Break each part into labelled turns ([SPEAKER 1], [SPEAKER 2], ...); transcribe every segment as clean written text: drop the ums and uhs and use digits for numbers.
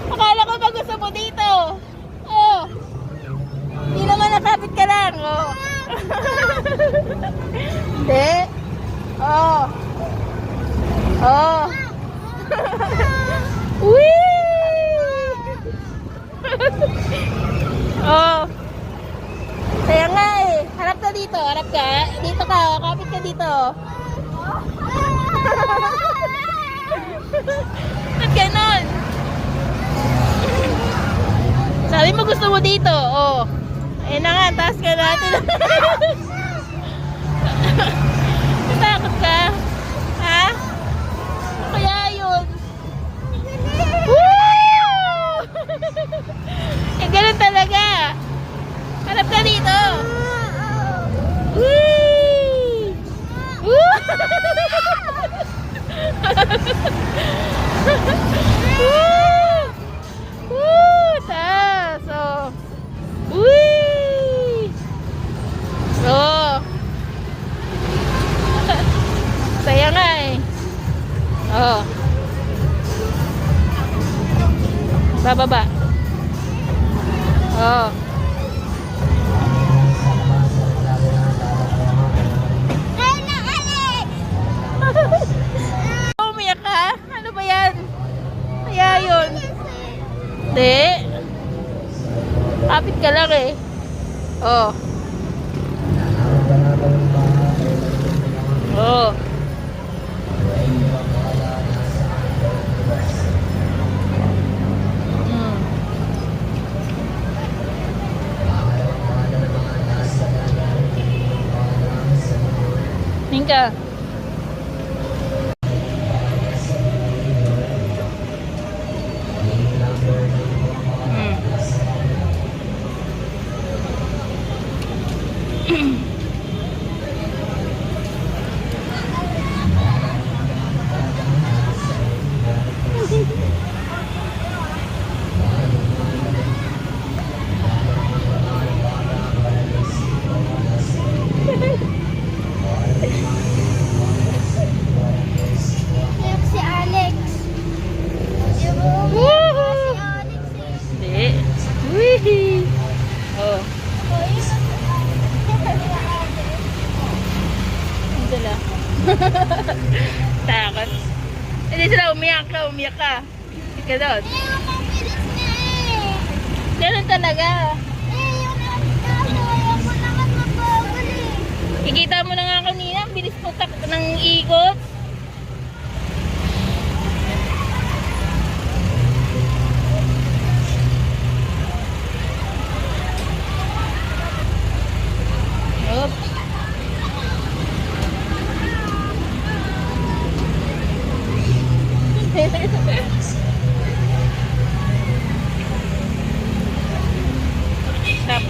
[SPEAKER 1] Akala ko ba gusto mo dito? Oh. Hindi naman nakapit ka lang. Oh. Hindi. Oh. Oh. Whee! Oh. Kaya nga eh. Harap ka dito. Harap ka. Dito ka. Kapit ka dito. Ba't ganon? Sabi mo gusto mo dito. Oh. Ayun na nga. Taas ka natin. Takot ka? Ha? Kaya yun. Woo! Eh, ganun talaga. Harap ka dito. Whee! Woo! Woo! Woo! Taas. Oh. Whee! Oh. Saya nga eh. Oh. Bababa. Oh. Umiyak ka? Ano ba yan? Kaya yun. Hindi. Kapit ka lang eh. Oh. Oh. Tingka.
[SPEAKER 2] Si Alex. Yung si Alex
[SPEAKER 1] Hindi. Wee! Oh. Hindi sila. Takot. Hindi sila umiyak ka. Umiyak ka. Hindi ka doon.
[SPEAKER 2] ang bilis niya eh.
[SPEAKER 1] Ganun talaga.
[SPEAKER 2] Yung kaso, ayoko naman mabagal eh.
[SPEAKER 1] Kikita mo na nga kanina. Ang bilis mo ng ikot. Oops. Stop.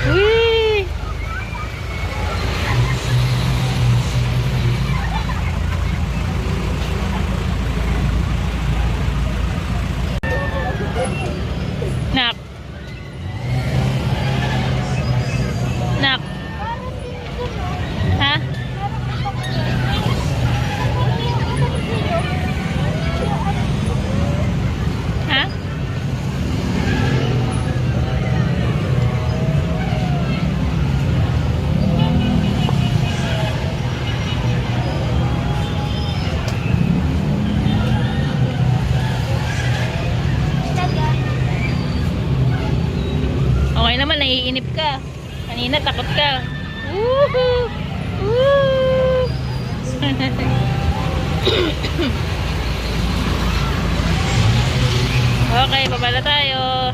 [SPEAKER 1] Whee! Nak. Nak. Ha? Ha? Okay naman, naiinip ka. Kanina takot ka. Woohoo! Woo! Okay, baba na tayo.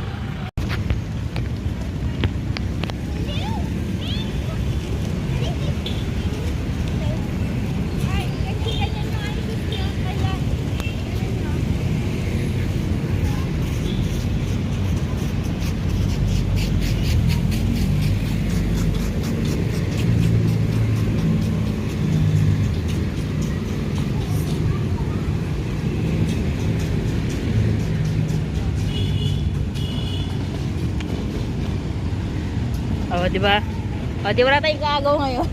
[SPEAKER 1] Oh, di ba? Oh, di wala tayong kaagaw ngayon.